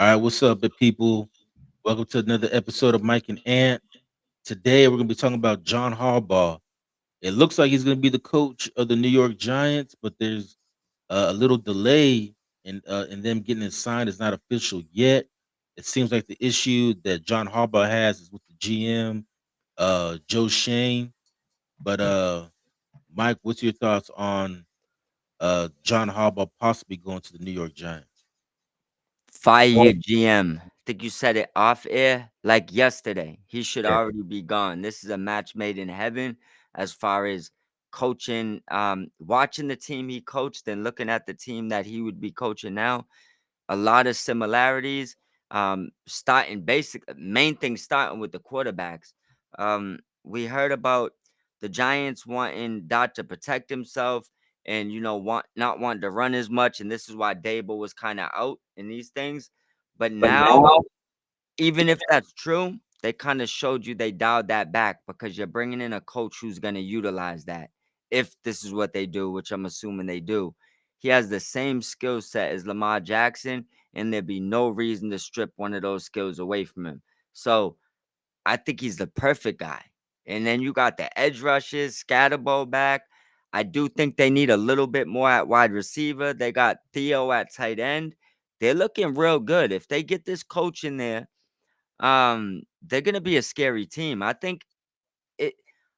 All right, what's up, good people? Welcome to another episode of Mike and Ant. Today, we're going to be talking about John Harbaugh. It looks like he's going to be the coach of the New York Giants, but there's a little delay in them getting it signed. It's not official yet. It seems like the issue that John Harbaugh has is with the GM, Joe Shane. But Mike, what's your thoughts on John Harbaugh possibly going to the New York Giants? Fire your GM. Think you said it off air like yesterday. He should Yeah. already be gone. This is a match made in heaven as far as coaching, watching the team he coached and looking at the team that he would be coaching now. A lot of similarities. Starting basic main thing starting with the quarterbacks. We heard about the Giants wanting Dot to protect himself and want not wanting to run as much, and this is why Dable was kind of out in these things. But But now, now, even if that's true, they kind of showed you they dialed that back because you're bringing in a coach who's going to utilize that. If this is what they do, which I'm assuming they do, he has the same skill set as Lamar Jackson, and there'd be no reason to strip one of those skills away from him. So I think he's the perfect guy. And then you got the edge rushes, Scatterbo back. I do think they need a little bit more at wide receiver. They got Theo at tight end. They're looking real good. If they get this coach in there, they're gonna be a scary team. I think it.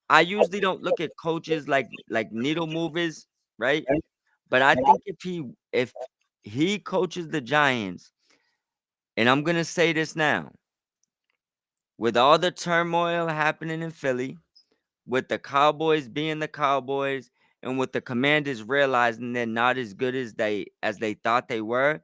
I usually don't look at coaches like needle movers, right? But I think if he coaches the Giants, and I'm gonna say this now, with all the turmoil happening in Philly, with the Cowboys being the Cowboys, and with the Commanders realizing they're not as good as they thought they were,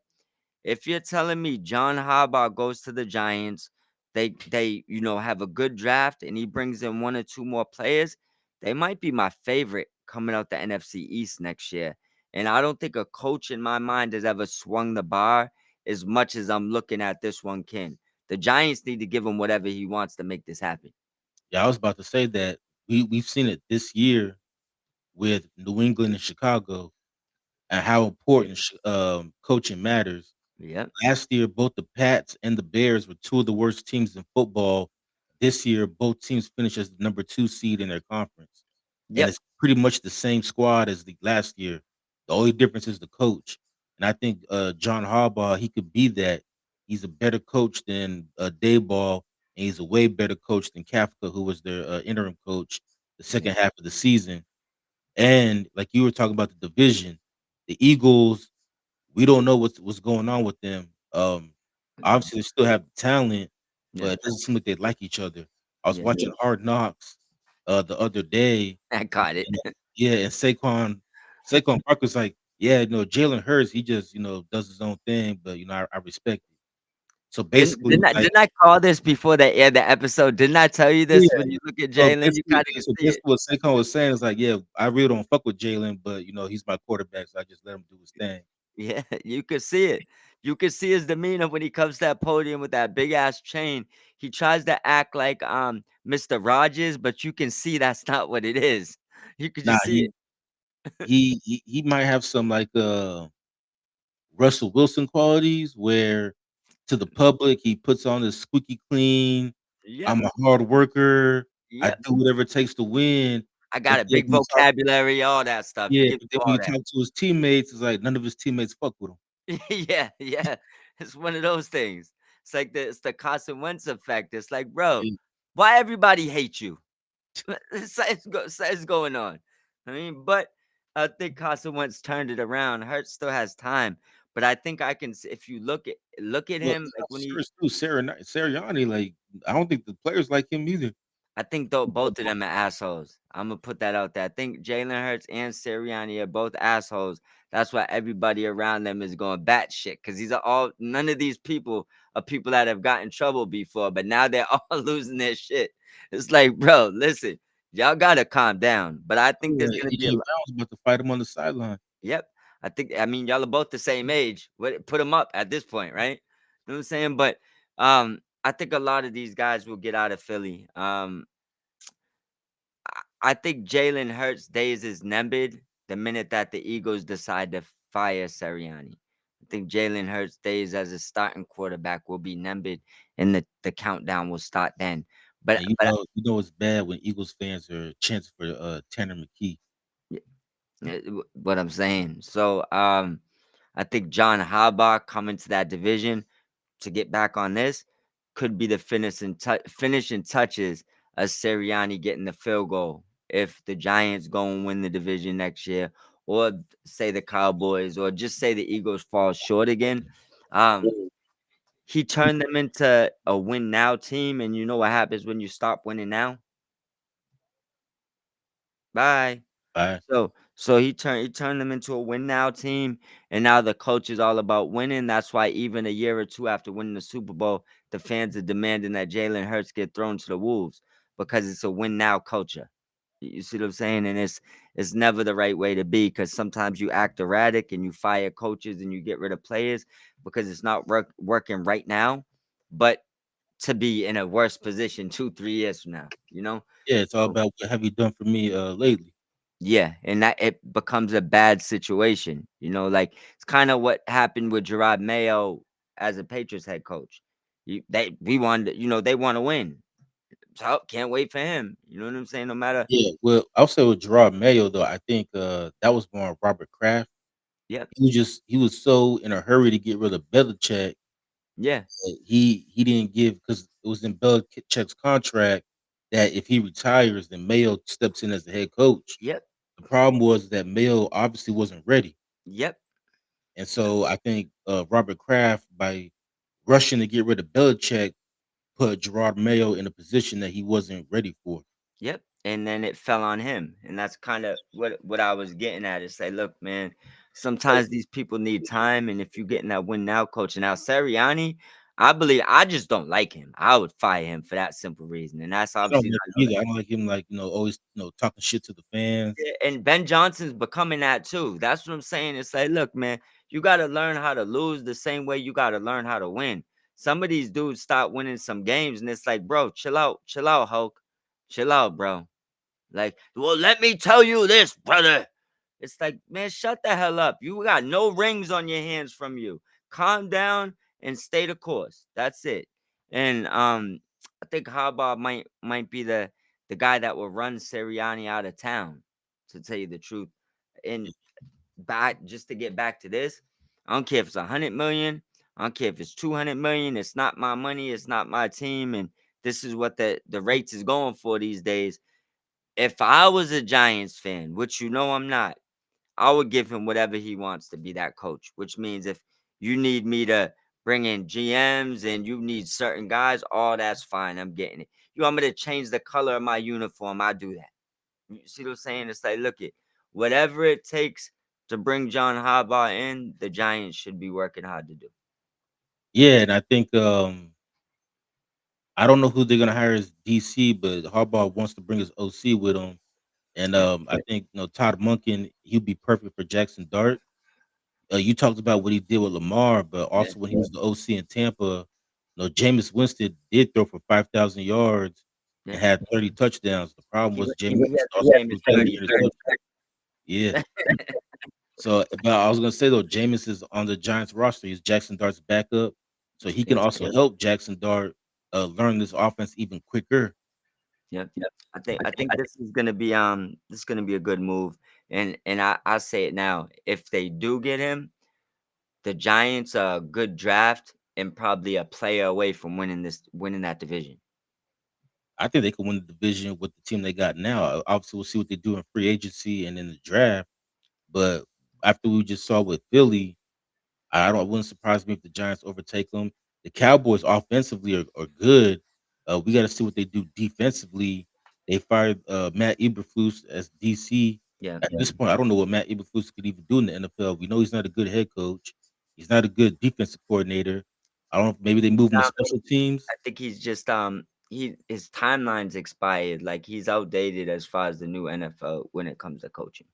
if you're telling me John Harbaugh goes to the Giants, they have a good draft and he brings in one or two more players, they might be my favorite coming out the NFC East next year. And I don't think a coach in my mind has ever swung the bar as much as I'm looking at this one, Ken. The Giants need to give him whatever he wants to make this happen. yeah, I was about to say that we've seen it this year with New England and Chicago and how important coaching matters. Yep. Last year, both the Pats and the Bears were two of the worst teams in football. This year, both teams finished as the number 2 seed in their conference, and Yep. it's pretty much the same squad as the last year. The only difference is the coach, and I think John Harbaugh he could be that. He's a better coach than Dayball, and he's a way better coach than Kafka, who was their interim coach the Yeah. second half of the season. And like you were talking about the division, the Eagles, we don't know what's going on with them. Mhm. Obviously they still have the talent, but Yeah. it doesn't seem like they like each other. I was Yeah. watching Hard Knocks the other day, I got it. and yeah, and Saquon Barkley's like, yeah, Jalen Hurts, he just does his own thing, but I respect it. So Didn't basically, didn't I like, didn't I call this before they aired the episode? Didn't I tell you yeah, this? When you look at Jalen, you kinda can so see it. basically what Saquon was saying is like, yeah, I really don't fuck with Jalen, but he's my quarterback, so I just let him do his thing. Yeah, you could see it. You could see his demeanor when he comes to that podium with that big ass chain. He tries to act like Mr. Rogers, but you can see that's not what it is. You could Nah, just see he it. he might have some like Russell Wilson qualities where to the public he puts on this squeaky clean, Yep, I'm a hard worker, I yep. do whatever it takes to win. I But got a then big when you talk vocabulary, all that stuff. He yeah, gives but you then when all you that. talk to his teammates, it's like none of his teammates fuck with him. Yeah, yeah. It's one of those things. It's the Carson Wentz effect. It's like, bro, Yeah. why everybody hates you? Something's going on. I mean, but I think Carson Wentz turned it around. Hurts still has time, but I think if you look at Well, him it's like not when he serious too. Sirianni, like I don't think the players like him either. I think though both of them are assholes. I'm gonna put that out there. I think Jalen Hurts and Sirianni are both assholes. That's why everybody around them is going batshit because these are all none of these people are people that have gotten in trouble before, but now they're all losing their shit. It's like, bro, listen, y'all gotta calm down. But I think there's Yeah, gonna be a AJ Brown's about to fight him on the sideline. yep. I mean y'all are both the same age. What put them up at this point, right? You know what I'm saying? But I think a lot of these guys will get out of Philly. I think Jalen Hurts' days is numbered the minute that the Eagles decide to fire Sirianni. I think Jalen Hurts stays as a starting quarterback will be numbered, and the countdown will start then. But And it's bad when Eagles fans are chanting for Tanner McKee. what I'm saying. So I think John Harbaugh coming to that division to get back on this could be the finishing touches of Sirianni getting the field goal if the Giants go and win the division next year, or say the Cowboys, or just say the Eagles fall short again. Um, he turned them into a win now team, and you know what happens when you stop winning now? Bye. Bye. So he turned them into a win now team, and now the coach is all about winning. That's why even a year or two after winning the Super Bowl, the fans are demanding that Jalen Hurts get thrown to the wolves because it's a win now culture. You see what I'm saying? And it's never the right way to be, because sometimes you act erratic and you fire coaches and you get rid of players because it's not working right now, but to be in a worse position 2 3 years from now. Yeah, it's all about what have you done for me lately. Yeah, and that it becomes a bad situation. Like it's kind of what happened with Gerard Mayo as a Patriots head coach. We wanted, they want to win, so can't wait for him. You know what I'm saying? No matter. Yeah, well, I'll say with Gerard Mayo though, I think that was more on Robert Kraft. Yep. He was so in a hurry to get rid of Belichick Yeah. that he didn't give because it was in Belichick's contract that if he retires, then Mayo steps in as the head coach. Yep. The problem was that Mayo obviously wasn't ready, Yep. and so I think Robert Kraft by rushing to get rid of Belichick put Gerard Mayo in a position that he wasn't ready for. Yep. And then it fell on him. And that's kind of what I was getting at, is say, look, man, sometimes these people need time. And if you getting that win now coach, and now Sirianni, I just don't like him. I would fire him for that simple reason. And that's I don't obviously like not him either. I don't like him like always talking shit to the fans. Yeah, and Ben Johnson's becoming that too. That's what I'm saying. It's like, look, man, you got to learn how to lose the same way you got to learn how to win. Some of these dudes stop winning some games, and it's like, bro, chill out, Hulk, chill out, bro. Like, well, let me tell you this, brother. It's like, man, shut the hell up. You got no rings on your hands from you. Calm down and stay the course. That's it. And I think Harbaugh might be the guy that will run Sirianni out of town, to tell you the truth. And back just to get back to this, I don't care if it's 100 million. I don't care if it's 200 million. It's not my money. It's not my team. And this is what the rates is going for these days. If I was a Giants fan, which I'm not, I would give him whatever he wants to be that coach, which means if you need me to bring in GMs and you need certain guys, all that's fine. I'm getting it. You want me to change the color of my uniform? I do that. You see what I'm saying? It's like, look it, whatever it takes to bring John Harbaugh in, the Giants should be working hard to do. Yeah, and I think I don't know who they're gonna hire as DC, but Harbaugh wants to bring his OC with him. And Yeah, I think Todd Munkin, he'd be perfect for Jackson Dart. You talked about what he did with Lamar, but yeah, also when he was the OC in Tampa, Jameis Winston did throw for 5,000 yards and yeah. had 30 touchdowns. The problem was He Jameis had Winston the also same threw as 30 30. interceptions. Yeah. So, but I was gonna say though, Jameis is on the Giants roster. He's Jackson Dart's backup, so he can Yeah, also help Jackson Dart learn this offense even quicker. yeah. I think this is gonna be a good move. And I say it now. If they do get him, the Giants are a good draft and probably a player away from winning that division. I think they can win the division with the team they got now. Obviously, we'll see what they do in free agency and in the draft. But after we just saw with Philly, I don't. It wouldn't surprise me if the Giants overtake them. The Cowboys offensively are good. We got to see what they do defensively. They fired Matt Eberflus as DC. Yeah. At this point, I don't know what Matt Eberflus could even do in the NFL. We know he's not a good head coach. He's not a good defensive coordinator. I don't know. If maybe they move him to special teams. I think he's just his timeline's expired. Like, he's outdated as far as the new NFL when it comes to coaching.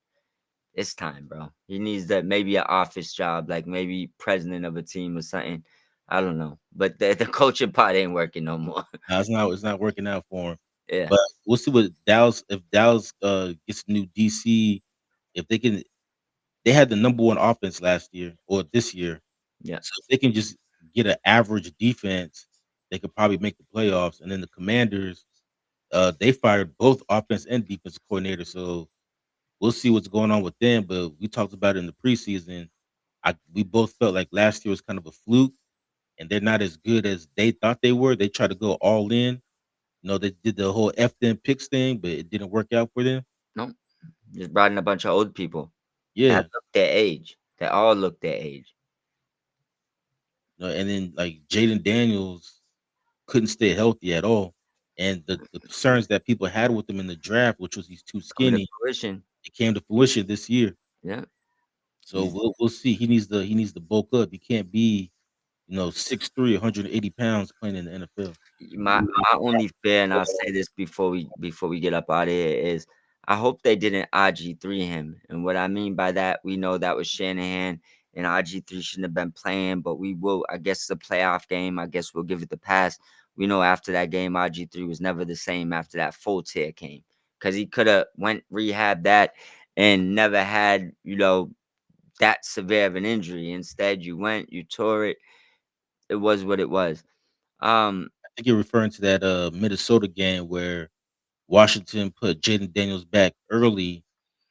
It's time, bro. He needs that, maybe an office job, like maybe president of a team or something. I don't know, but the coaching part ain't working no more. Now, it's not working out for him. Yeah, But we'll see what Dallas if Dallas gets a new DC, if they can. They had the number one offense last year or this year. Yeah. So if they can just get an average defense, they could probably make the playoffs. And then the Commanders, they fired both offense and defense coordinators, so we'll see what's going on with them. But we talked about it in the preseason. We both felt like last year was kind of a fluke, and they're not as good as they thought they were. They tried to go all in. They did the whole F them picks thing, but it didn't work out for them. No, just brought in a bunch of old people that Yeah. look their age. They all look their age. And then like Jaden Daniels couldn't stay healthy at all. And the concerns that people had with him in the draft, which was he's too Coming to skinny, fruition. it came to fruition this year. Yeah. So He's we'll see. He needs to bulk up. He can't be 6'3", 180 pounds playing in the NFL. my only fear, and I'll say this before we get up out of here, is I hope they didn't IG3 him. And what I mean by that, we know that was Shanahan, and IG3 shouldn't have been playing, but we will. I guess it's a playoff game. I guess we'll give it the pass. We know after that game, IG3 was never the same after that full tear came, because he could have went rehab that and never had that severe of an injury. Instead, you went, you tore it. It was what it was. Um, I think you're referring to that Minnesota game where Washington put Jaden Daniels back early,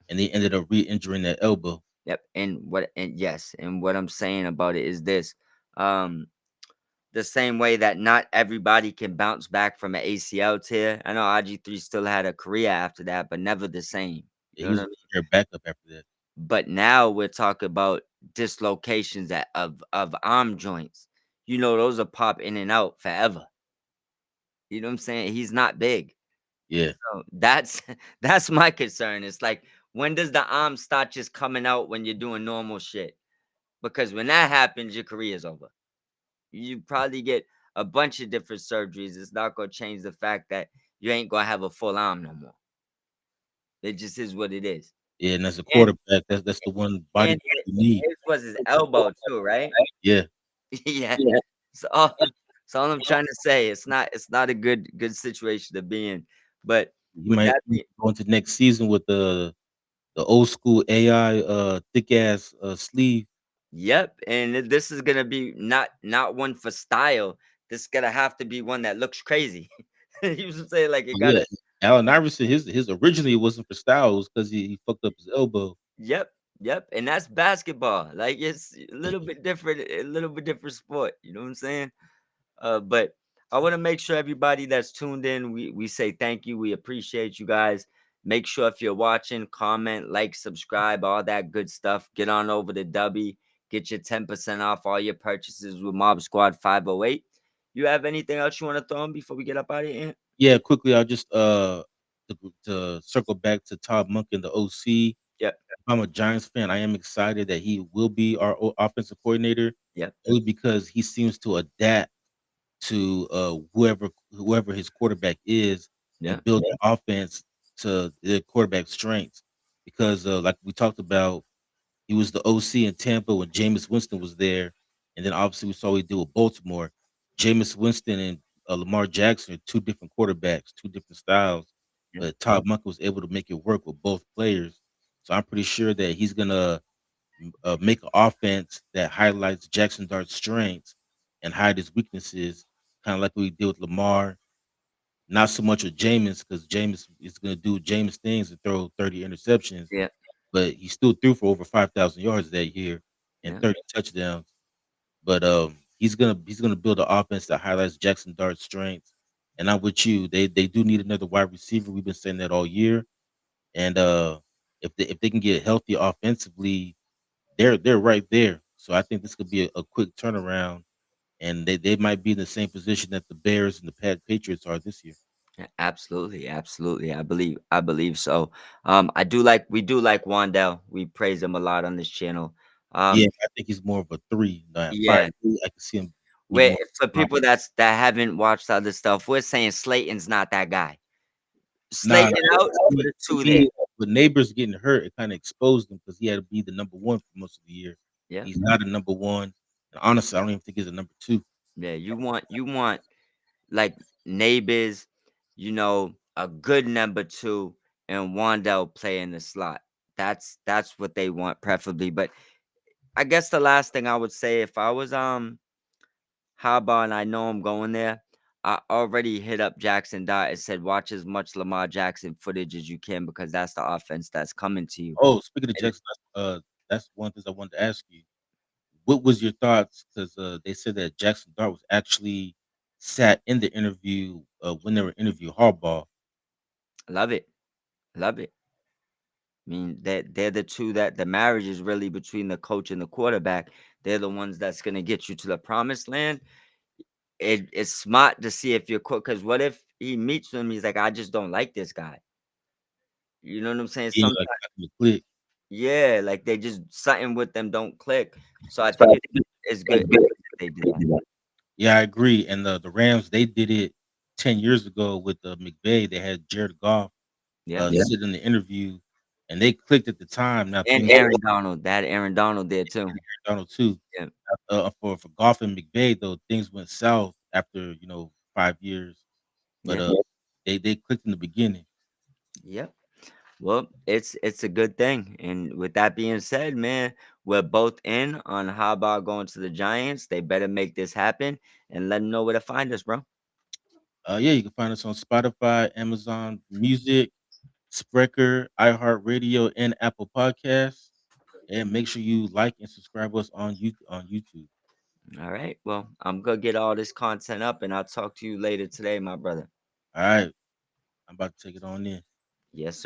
and they ended up re-injuring that elbow. Yep. And what I'm saying about it is this. Um, the same way that not everybody can bounce back from an ACL tear. I know IG3 still had a career after that, but never the same. Yeah, You he know was what I a mean? their backup after that. But now we're talking about dislocations of arm joints. Those are pop in and out forever. You know what I'm saying? He's not big. Yeah, So that's that's my concern. It's like, when does the arm start just coming out when you're doing normal shit? Because when that happens, your career is over. You probably get a bunch of different surgeries. It's not gonna change the fact that you ain't gonna have a full arm no more. It just is what it is. yeah, and as a And quarterback, that's the one body and part you need. his was his elbow too, right? Yeah, Yeah. So all I'm trying to say, it's not a good situation to be in. But he with might that being go into next season with the old school AI thick ass sleeve. Yep, and this is gonna be not one for style. This is gonna have to be one that looks crazy. You should say, like, it But gotta. yeah, Allen Iverson, his originally it wasn't for style, it was because he fucked up his elbow. Yep, yep, and that's basketball. Like, it's a little bit different sport. You know what I'm saying? But I want to make sure everybody that's tuned in, we say thank you. We appreciate you guys. Make sure, if you're watching, comment, like, subscribe, all that good stuff. Get on over to Dubby. Get your 10% off all your purchases with Mob Squad 508. You have anything else you want to throw in before we get up out of here? Yeah, quickly, I'll just to circle back to Todd Monk and the OC. Yep, I'm a Giants fan. I am excited that he will be our offensive coordinator, yep, only because he seems to adapt to whoever his quarterback is and yep, build the offense to the quarterback's strengths. Because like we talked about, he was the OC in Tampa when Jameis Winston was there, and then obviously we saw what he did with Baltimore. Jameis Winston and Lamar Jackson are two different quarterbacks, two different styles, yep, but Todd Monken was able to make it work with both players. So I'm pretty sure that he's gonna make an offense that highlights Jackson Dart's strengths and hide his weaknesses, kind of like we did with Lamar. Not so much with Jameis, because Jameis is gonna do Jameis things and throw 30 interceptions, yep, but he still threw for over 5,000 yards that year and yep. 30 touchdowns. But he's gonna build an offense that highlights Jackson Dart's strengths. And I'm with you. They do need another wide receiver. We've been saying that all year. And if they can get healthy offensively, they're right there. So I think this could be a quick turnaround, and they might be in the same position that the Bears and the Patriots are this year. Absolutely, absolutely. I believe so. We do like Wandell. We praise him a lot on this channel. Yeah, Um, I think he's more of a three. Five. yeah. I can see him be Where more. For people that haven't watched other stuff, we're saying Slayton's not that guy. Nah, Slayton out, put a to two there. me, with Neighbors getting hurt, it kind of exposed him because he had to be the number one for most of the year. Yeah, He's not a number one. And honestly, I don't even think he's a number two. yeah. You want like neighbors, a good number two, and Wandell play in the slot. That's what they want, preferably. But I guess the last thing I would say if I was Harbaugh and I know I'm going there, I already hit up Jackson Dart and said, watch as much Lamar Jackson footage as you can because that's the offense that's coming to you. Oh, speaking of And Jackson, that's one thing I wanted to ask you. What was your thoughts? Because they said that Jackson Dart was actually sat in the interview when they were interviewing Harbaugh. love it. Love it. I mean, they're the two that the marriage is really between the coach and the quarterback. They're the ones that's gonna get you to the promised land. It's smart to see if you're because what if he meets them, he's like, I just don't like this guy. You know what I'm saying? Yeah, Sometimes, like back in the click. yeah, like they just something with them don't click. So I So think I it's think good it's good that they do they that. do that. Yeah, I agree. And the Rams, they did it 10 years ago with McVay. They had Jared Goff Yep. sit in the interview, and they clicked at the time. Now And things Aaron Donald. That Aaron Donald did too. Donald too. Yeah. For Goff and McVay though, things went south after 5 years. But Yeah. they clicked in the beginning. Yep. Well, it's a good thing. And with that being said, man, we're both in on how about going to the Giants. They better make this happen and let them know where to find us, bro. Yeah, you can find us on Spotify, Amazon Music, Spreaker, iHeartRadio, and Apple Podcasts. And make sure you like and subscribe us on YouTube. All right. Well, I'm gonna get all this content up and I'll talk to you later today, my brother. All right, I'm about to take it on in. Yes, sir.